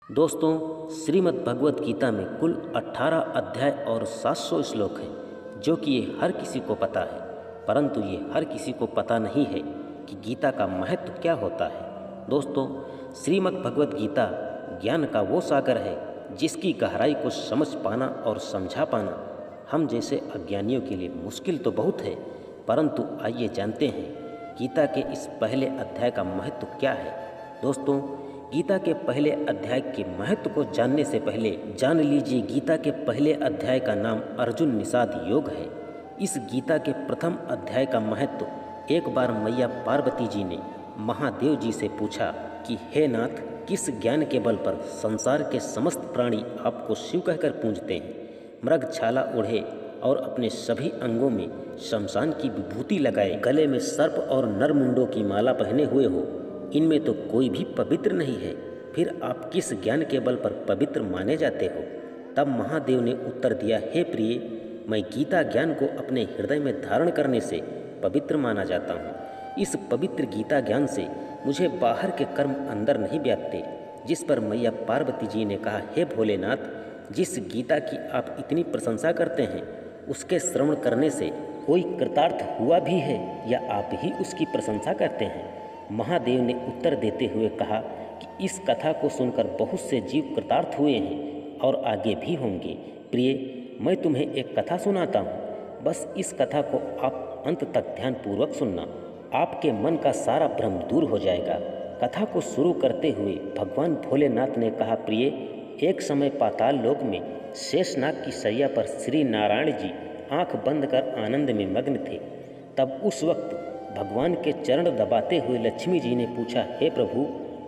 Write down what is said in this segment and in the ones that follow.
दोस्तों, श्रीमद् भगवत गीता में कुल 18 अध्याय और 700 श्लोक हैं, जो कि ये हर किसी को पता है, परंतु ये हर किसी को पता नहीं है कि गीता का महत्व क्या होता है। दोस्तों, श्रीमद् भगवत गीता ज्ञान का वो सागर है जिसकी गहराई को समझ पाना और समझा पाना हम जैसे अज्ञानियों के लिए मुश्किल तो बहुत है, परंतु आइए जानते हैं गीता के इस पहले अध्याय का महत्व क्या है। दोस्तों, गीता के पहले अध्याय के महत्व को जानने से पहले जान लीजिए गीता के पहले अध्याय का नाम अर्जुन निषाद योग है। इस गीता के प्रथम अध्याय का महत्व एक बार मैया पार्वती जी ने महादेव जी से पूछा कि हे नाथ, किस ज्ञान के बल पर संसार के समस्त प्राणी आपको शिव कहकर पूजते हैं। मृग छाला ओढ़े और अपने सभी अंगों में शमशान की विभूति लगाए, गले में सर्प और नरमुंडों की माला पहने हुए हो, इनमें तो कोई भी पवित्र नहीं है, फिर आप किस ज्ञान के बल पर पवित्र माने जाते हो। तब महादेव ने उत्तर दिया, हे प्रिय, मैं गीता ज्ञान को अपने हृदय में धारण करने से पवित्र माना जाता हूँ। इस पवित्र गीता ज्ञान से मुझे बाहर के कर्म अंदर नहीं व्यापते। जिस पर मैया पार्वती जी ने कहा, हे भोलेनाथ, जिस गीता की आप इतनी प्रशंसा करते हैं, उसके श्रवण करने से कोई कृतार्थ हुआ भी है या आप ही उसकी प्रशंसा करते हैं। महादेव ने उत्तर देते हुए कहा कि इस कथा को सुनकर बहुत से जीव कृतार्थ हुए हैं और आगे भी होंगे। प्रिय, मैं तुम्हें एक कथा सुनाता हूँ, बस इस कथा को आप अंत तक ध्यानपूर्वक सुनना, आपके मन का सारा भ्रम दूर हो जाएगा। कथा को शुरू करते हुए भगवान भोलेनाथ ने कहा, प्रिय, एक समय पाताल लोक में शेषनाग की शैया पर श्री नारायण जी आंख बंद कर आनंद में मग्न थे। तब उस वक्त भगवान के चरण दबाते हुए लक्ष्मी जी ने पूछा, हे प्रभु,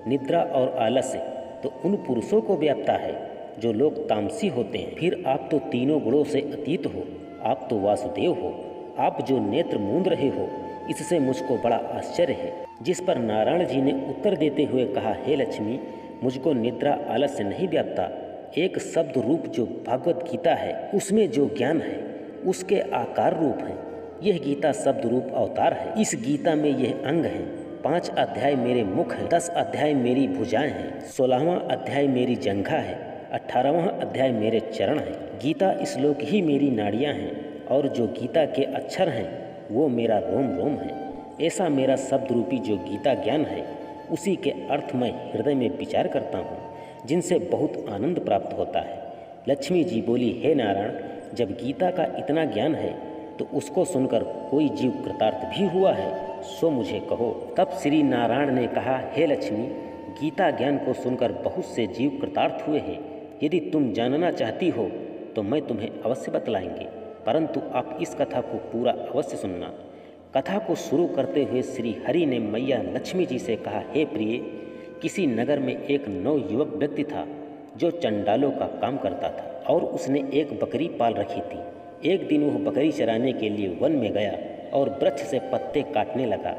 निद्रा और आलस्य तो उन पुरुषों को व्यापता है जो लोग तामसी होते हैं, फिर आप तो तीनों गुणों से अतीत हो, आप तो वासुदेव हो, आप जो नेत्र मूंद रहे हो, इससे मुझको बड़ा आश्चर्य है। जिस पर नारायण जी ने उत्तर देते हुए कहा, हे लक्ष्मी, मुझको निद्रा आलस्य नहीं व्यापता। एक शब्द रूप जो भागवत गीता है, उसमें जो ज्ञान है उसके आकार रूप है। यह गीता शब्द रूप अवतार है। इस गीता में यह अंग हैं। 5 अध्याय मेरे मुख हैं, 10 अध्याय मेरी भुजाएं हैं, 16वां अध्याय मेरी जंघा है, 18वां अध्याय मेरे चरण हैं। गीता श्लोक ही मेरी नाड़ियां हैं और जो गीता के अक्षर हैं वो मेरा रोम रोम है। ऐसा मेरा शब्द रूपी जो गीता ज्ञान है, उसी के अर्थ मैं हृदय में विचार करता हूँ, जिनसे बहुत आनंद प्राप्त होता है। लक्ष्मी जी बोली, हे नारायण, जब गीता का इतना ज्ञान है तो उसको सुनकर कोई जीव कृतार्थ भी हुआ है, सो मुझे कहो। तब श्री नारायण ने कहा, हे लक्ष्मी, गीता ज्ञान को सुनकर बहुत से जीव कृतार्थ हुए हैं। यदि तुम जानना चाहती हो तो मैं तुम्हें अवश्य बतलाएंगे, परंतु आप इस कथा को पूरा अवश्य सुनना। कथा को शुरू करते हुए श्री हरि ने मैया लक्ष्मी जी से कहा, हे प्रिय, किसी नगर में एक नवयुवक व्यक्ति था जो चंडालों का काम करता था और उसने एक बकरी पाल रखी थी। एक दिन वह बकरी चराने के लिए वन में गया और वृक्ष से पत्ते काटने लगा।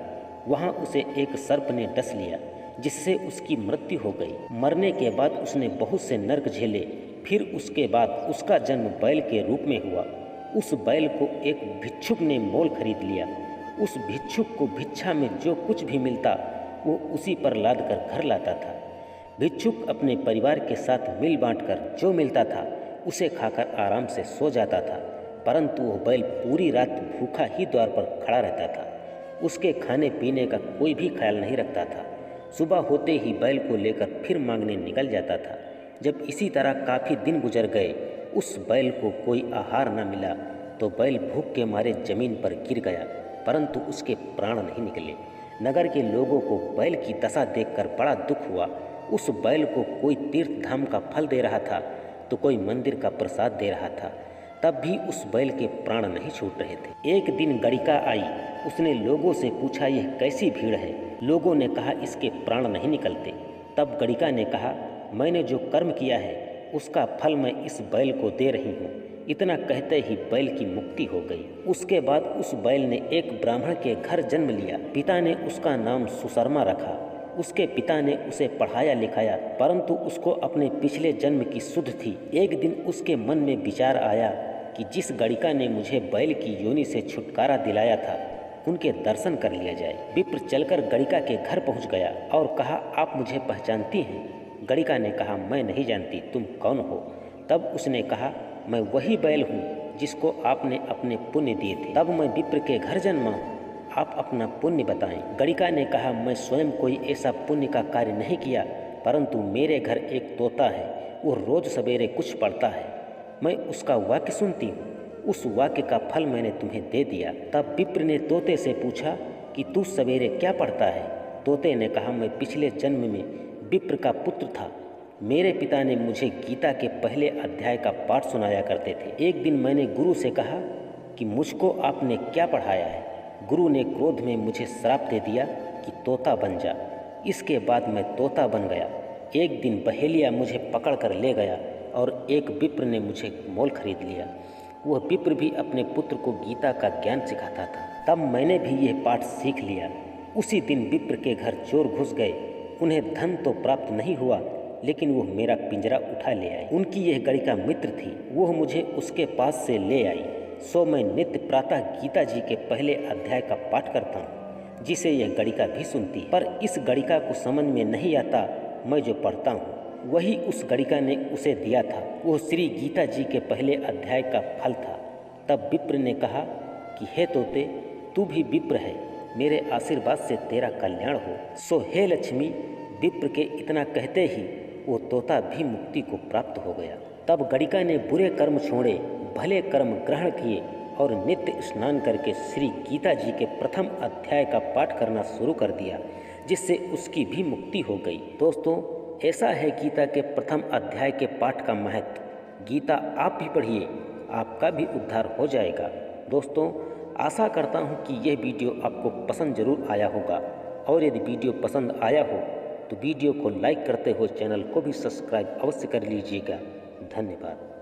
वहाँ उसे एक सर्प ने डस लिया, जिससे उसकी मृत्यु हो गई। मरने के बाद उसने बहुत से नरक झेले। फिर उसके बाद उसका जन्म बैल के रूप में हुआ। उस बैल को एक भिक्षुक ने मोल खरीद लिया। उस भिक्षुक को भिक्षा में जो कुछ भी मिलता वो उसी पर लाद कर घर लाता था। भिक्षुक अपने परिवार के साथ मिल बांट कर जो मिलता था उसे खाकर आराम से सो जाता था, परंतु वह बैल पूरी रात भूखा ही द्वार पर खड़ा रहता था। उसके खाने पीने का कोई भी ख्याल नहीं रखता था। सुबह होते ही बैल को लेकर फिर मांगने निकल जाता था। जब इसी तरह काफ़ी दिन गुजर गए, उस बैल को कोई आहार न मिला तो बैल भूख के मारे जमीन पर गिर गया, परंतु उसके प्राण नहीं निकले। नगर के लोगों को बैल की दशा देखकर बड़ा दुख हुआ। उस बैल को कोई तीर्थ धाम का फल दे रहा था तो कोई मंदिर का प्रसाद दे रहा था, तब भी उस बैल के प्राण नहीं छूट रहे थे। एक दिन गड़िका आई। उसने लोगों से पूछा, यह कैसी भीड़ है? लोगों ने कहा, इसके प्राण नहीं निकलते। तब गड़िका ने कहा, मैंने जो कर्म किया है उसका फल मैं इस बैल को दे रही हूँ। इतना कहते ही बैल की मुक्ति हो गई। उसके बाद उस बैल ने एक ब्राह्मण के घर जन्म लिया। पिता ने उसका नाम सुशर्मा रखा। उसके पिता ने उसे पढ़ाया लिखाया, परंतु उसको अपने पिछले जन्म की सुध थी। एक दिन उसके मन में विचार आया कि जिस गड़िका ने मुझे बैल की योनि से छुटकारा दिलाया था, उनके दर्शन कर लिया जाए। विप्र चलकर गड़िका के घर पहुंच गया और कहा, आप मुझे पहचानती हैं? गणिका ने कहा, मैं नहीं जानती, तुम कौन हो? तब उसने कहा, मैं वही बैल हूँ जिसको आपने अपने पुण्य दिए थे। तब मैं विप्र के घर जन्मा हूँ, आप अपना पुण्य बताएं। गणिका ने कहा, मैं स्वयं कोई ऐसा पुण्य का कार्य नहीं किया, परंतु मेरे घर एक तोता है, वो रोज सवेरे कुछ पढ़ता है, मैं उसका वाक्य सुनती हूँ, उस वाक्य का फल मैंने तुम्हें दे दिया। तब विप्र ने तोते से पूछा कि तू सवेरे क्या पढ़ता है? तोते ने कहा, मैं पिछले जन्म में विप्र का पुत्र था, मेरे पिता ने मुझे गीता के पहले अध्याय का पाठ सुनाया करते थे। एक दिन मैंने गुरु से कहा कि मुझको आपने क्या पढ़ाया है? गुरु ने क्रोध में मुझे श्राप दे दिया कि तोता बन जा। इसके बाद मैं तोता बन गया। एक दिन बहेलिया मुझे पकड़ कर ले गया और एक विप्र ने मुझे मोल खरीद लिया। वह विप्र भी अपने पुत्र को गीता का ज्ञान सिखाता था। तब मैंने भी यह पाठ सीख लिया। उसी दिन विप्र के घर चोर घुस गए। उन्हें धन तो प्राप्त नहीं हुआ, लेकिन वह मेरा पिंजरा उठा ले आई। उनकी यह गणिका मित्र थी, वह मुझे उसके पास से ले आई। सो मैं नित्य प्रातः गीता जी के पहले अध्याय का पाठ करता हूँ, जिसे यह गणिका भी सुनती। पर इस गणिका को समझ में नहीं आता मैं जो पढ़ता हूँ वही उस गणिका ने उसे दिया था। वह श्री गीता जी के पहले अध्याय का फल था। तब विप्र ने कहा कि हे तोते, तू भी विप्र है, मेरे आशीर्वाद से तेरा कल्याण हो। सो हे लक्ष्मी, विप्र के इतना कहते ही वो तोता भी मुक्ति को प्राप्त हो गया। तब गणिका ने बुरे कर्म छोड़े, भले कर्म ग्रहण किए और नित्य स्नान करके श्री गीता जी के प्रथम अध्याय का पाठ करना शुरू कर दिया, जिससे उसकी भी मुक्ति हो गई। दोस्तों, ऐसा है गीता के प्रथम अध्याय के पाठ का महत्व। गीता आप भी पढ़िए, आपका भी उद्धार हो जाएगा। दोस्तों, आशा करता हूँ कि यह वीडियो आपको पसंद जरूर आया होगा, और यदि वीडियो पसंद आया हो तो वीडियो को लाइक करते हुए चैनल को भी सब्सक्राइब अवश्य कर लीजिएगा। धन्यवाद।